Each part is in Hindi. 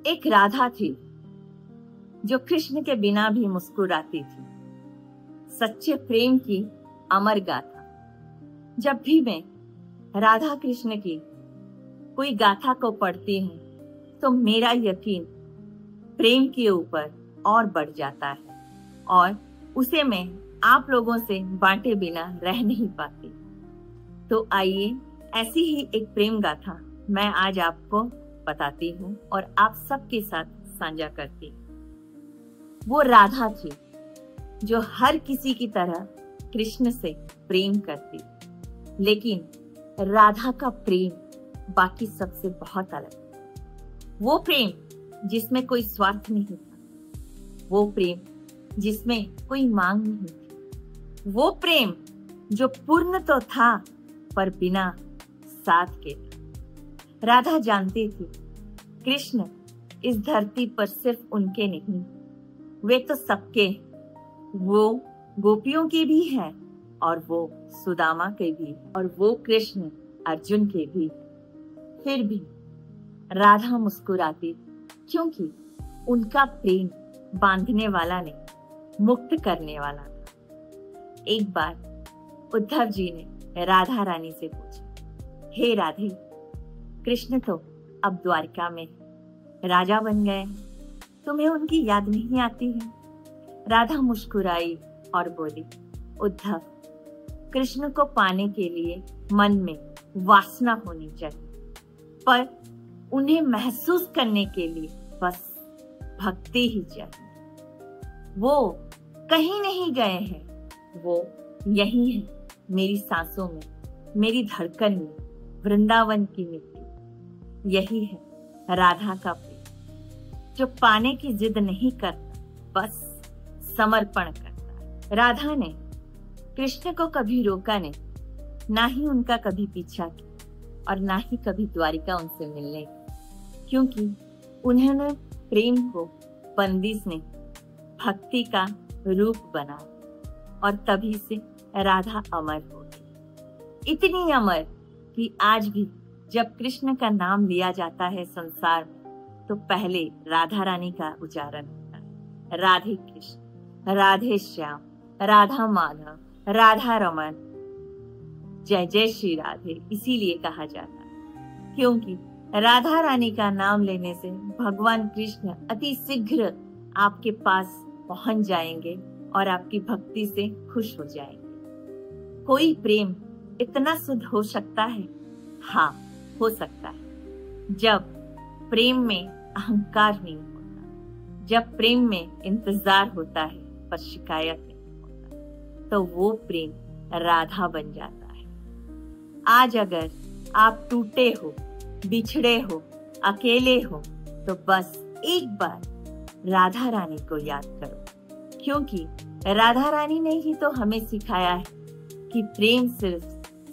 एक राधा थी जो कृष्ण के बिना भी मुस्कुराती थी। सच्चे प्रेम की अमर गाथा। जब भी मैं राधा कृष्ण की कोई गाथा को पढ़ती हूँ तो मेरा यकीन प्रेम के ऊपर और बढ़ जाता है और उसे मैं आप लोगों से बांटे बिना रह नहीं पाती। तो आइए ऐसी ही एक प्रेम गाथा मैं आज आपको बताती हूँ और आप सबके साथ साझा करती हूँ। वो राधा थी जो हर किसी की तरह कृष्ण से प्रेम करती, लेकिन राधा का प्रेम बाकी सबसे बहुत अलग था। वो प्रेम जिसमें कोई स्वार्थ नहीं था, वो प्रेम जिसमें कोई मांग नहीं थी, वो प्रेम जो पूर्ण तो था पर बिना साथ के था। राधा जानती थी कृष्ण इस धरती पर सिर्फ उनके नहीं, वे तो सबके हैं। वो गोपियों के भी हैं और वो सुदामा के भी और वो कृष्ण अर्जुन के भी। फिर भी राधा मुस्कुराती क्योंकि उनका प्रेम बांधने वाला नहीं, मुक्त करने वाला था। एक बार उद्धव जी ने राधा रानी से पूछा, हे राधे, कृष्ण तो अब द्वारका में राजा बन गए, तुम्हें उनकी याद नहीं आती है? राधा मुस्कुराई और बोली, उद्धव, कृष्ण को पाने के लिए मन में वासना होनी चाहिए, पर उन्हें महसूस करने के लिए बस भक्ति ही चाहिए। वो कहीं नहीं गए हैं, वो यही है मेरी सांसों में, मेरी धड़कन में, वृंदावन की मिट्टी। यही है राधा का प्रेम जो पाने की जिद नहीं करता, बस समर्पण करता। राधा ने कृष्ण को कभी रोका नहीं, ना ही उनका कभी पीछा किया और ना ही कभी द्वारिका उनसे मिलने गई, क्योंकि उन्होंने प्रेम को बंदिश नहीं, भक्ति का रूप बना और तभी से राधा अमर हो गई। इतनी अमर कि आज भी जब कृष्ण का नाम लिया जाता है संसार में तो पहले राधा रानी का उच्चारण होता है। राधे कृष्ण, राधे श्याम, राधा माधव, राधा रमन, जय जय श्री राधे इसीलिए कहा जाता है, क्योंकि राधा रानी का नाम लेने से भगवान कृष्ण अति शीघ्र आपके पास पहुंच जाएंगे और आपकी भक्ति से खुश हो जाएंगे। कोई प्रेम इतना शुद्ध हो सकता है? हाँ, हो सकता है। जब प्रेम में अहंकार नहीं होता, जब प्रेम में इंतजार होता है पर शिकायत नहीं होता, तो वो प्रेम राधा बन जाता है। आज अगर आप टूटे हो, बिछड़े हो, अकेले हो, तो बस एक बार राधा रानी को याद करो, क्योंकि राधा रानी ने ही तो हमें सिखाया है कि प्रेम सिर्फ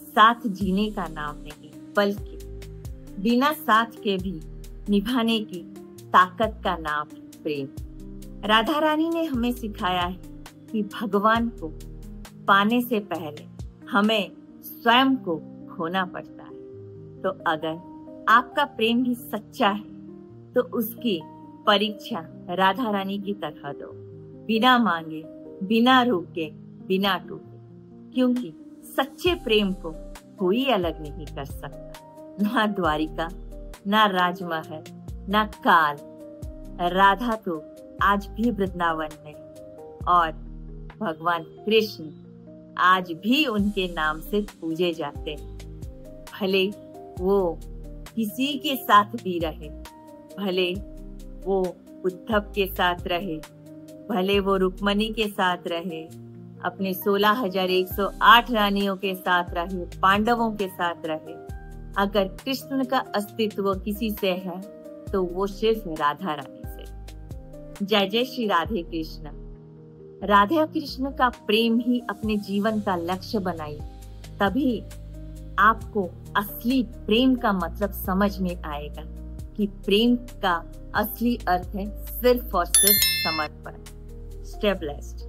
साथ जीने का नाम नहीं, बल्कि बिना साथ के भी निभाने की ताकत का नाम है प्रेम। राधा रानी ने हमें सिखाया है कि भगवान को पाने से पहले हमें स्वयं को खोना पड़ता है। तो अगर आपका प्रेम भी सच्चा है तो उसकी परीक्षा राधा रानी की तरह दो, बिना मांगे, बिना रोके, बिना टूटे, क्योंकि सच्चे प्रेम को कोई अलग नहीं कर सकता। ना द्वारिका, ना राजमहल, ना काल। राधा तो आज भी वृंदावन में और भगवान कृष्ण आज भी उनके नाम से पूजे जाते हैं। भले वो किसी के साथ भी रहे, भले वो उद्धव के साथ रहे, भले वो रुक्मणी के साथ रहे, अपने 16,108 रानियों के साथ रहे, पांडवों के साथ रहे, अगर कृष्ण का अस्तित्व किसी से है तो वो सिर्फ राधा रानी से। जय जय श्री राधे कृष्ण। राधा कृष्ण का प्रेम ही अपने जीवन का लक्ष्य बनाइए, तभी आपको असली प्रेम का मतलब समझ में आएगा कि प्रेम का असली अर्थ है सिर्फ और सिर्फ समर्पण। Stay blessed.